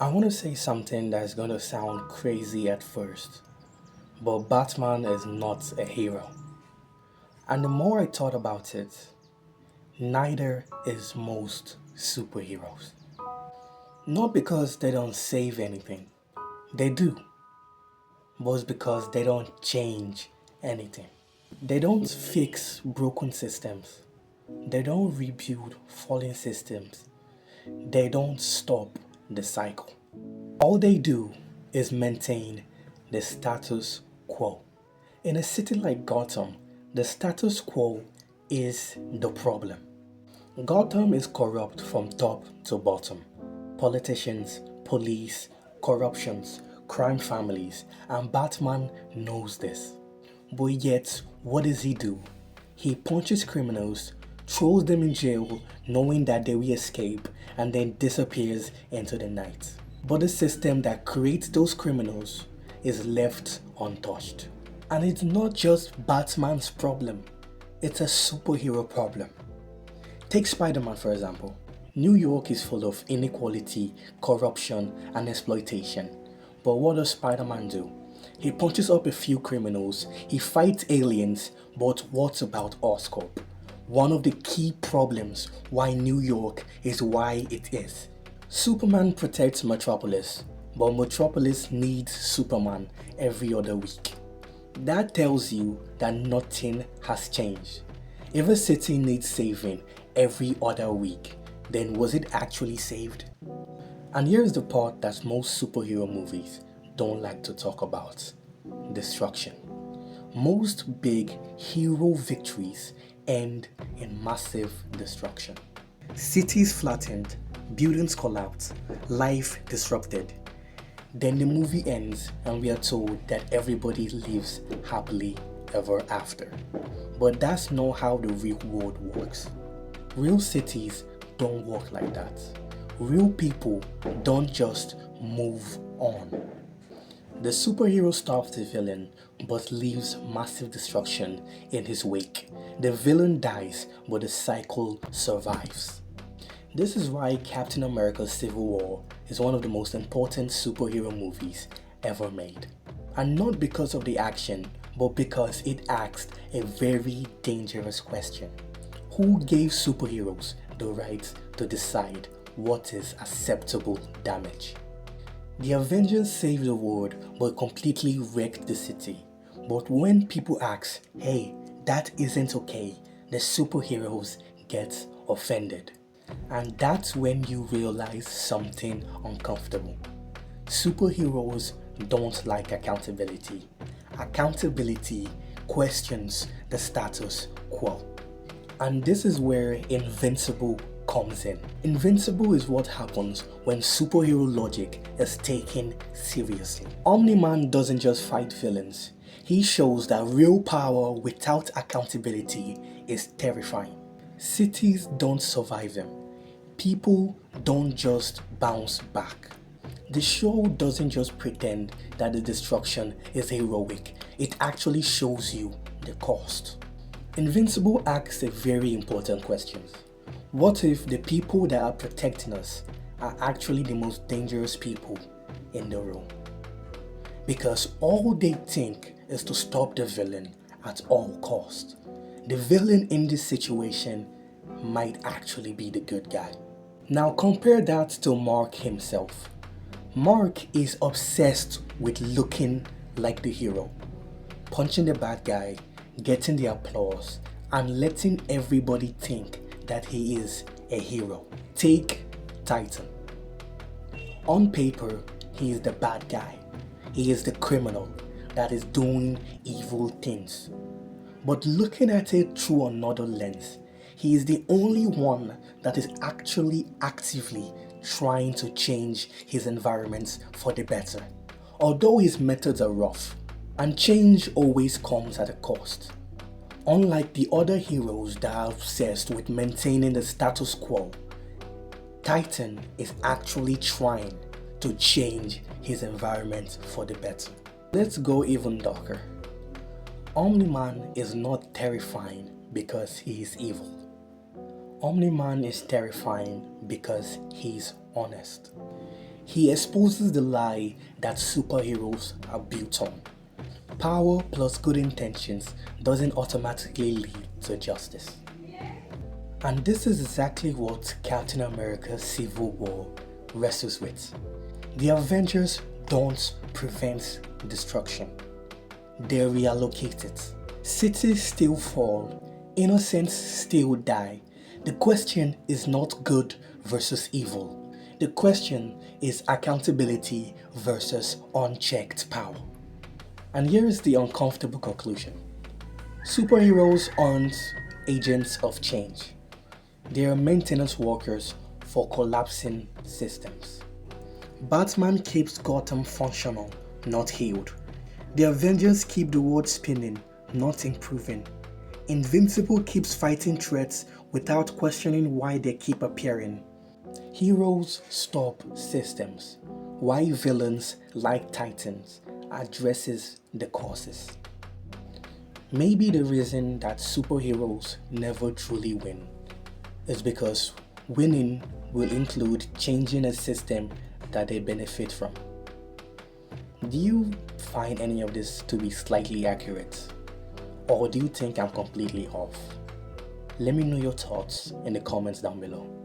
I want to say something that's going to sound crazy at first, but Batman is not a hero. And the more I thought about it, neither is most superheroes. Not because they don't save anything, they do, but it's because they don't change anything. They don't fix broken systems, they don't rebuild falling systems, they don't stop the cycle. All they do is maintain the status quo. In a city like Gotham, the status quo is the problem. Gotham is corrupt from top to bottom. Politicians, police, corruptions, crime families, and Batman knows this. But yet, what does he do? He punches criminals, throws them in jail knowing that they will escape, and then disappears into the night. But the system that creates those criminals is left untouched. And it's not just Batman's problem, it's a superhero problem. Take Spider-Man for example. New York is full of inequality, corruption, and exploitation. But what does Spider-Man do? He punches up a few criminals, he fights aliens, but what about Oscorp? One of the key problems why New York is why it is. Superman protects Metropolis, but Metropolis needs Superman every other week. That tells you that nothing has changed. If a city needs saving every other week, then was it actually saved? And here's the part that most superhero movies don't like to talk about: destruction. Most big hero victories end in massive destruction. Cities flattened, buildings collapsed, life disrupted. Then the movie ends and we are told that everybody lives happily ever after. But that's not how the real world works. Real cities don't work like that. Real people don't just move on. The superhero stops the villain but leaves massive destruction in his wake. The villain dies but the cycle survives. This is why Captain America's Civil War is one of the most important superhero movies ever made. And not because of the action, but because it asked a very dangerous question. Who gave superheroes the right to decide what is acceptable damage? The Avengers saved the world but completely wrecked the city. But when people ask, hey, that isn't okay, the superheroes get offended. And that's when you realize something uncomfortable. Superheroes don't like accountability. Accountability questions the status quo. And this is where Invincible comes in. Invincible is what happens when superhero logic is taken seriously. Omni-Man doesn't just fight villains. He shows that real power without accountability is terrifying. Cities don't survive them. People don't just bounce back. The show doesn't just pretend that the destruction is heroic, it actually shows you the cost. Invincible asks a very important question. What if the people that are protecting us are actually the most dangerous people in the room? Because all they think is to stop the villain at all cost. The villain in this situation might actually be the good guy. Now compare that to Mark himself. Mark is obsessed with looking like the hero, punching the bad guy, getting the applause, and letting everybody think that he is a hero. Take Titan. On paper, he is the bad guy. He is the criminal that is doing evil things. But looking at it through another lens, he is the only one that is actually actively trying to change his environment for the better. Although his methods are rough, and change always comes at a cost. Unlike the other heroes that are obsessed with maintaining the status quo, Titan is actually trying to change his environment for the better. Let's go even darker. Omni-Man is not terrifying because he is evil. Omni-Man is terrifying because he's honest. He exposes the lie that superheroes are built on. Power plus good intentions doesn't automatically lead to justice. And this is exactly what Captain America Civil War wrestles with. The Avengers don't prevent destruction, they reallocate it. Cities still fall, innocents still die. The question is not good versus evil. The question is accountability versus unchecked power. And here is the uncomfortable conclusion. Superheroes aren't agents of change. They are maintenance workers for collapsing systems. Batman keeps Gotham functional, not healed. The Avengers keep the world spinning, not improving. Invincible keeps fighting threats without questioning why they keep appearing. Heroes stop systems, while villains, like Titans, addresses the causes. Maybe the reason that superheroes never truly win is because winning will include changing a system that they benefit from. Do you find any of this to be slightly accurate? Or do you think I'm completely off? Let me know your thoughts in the comments down below.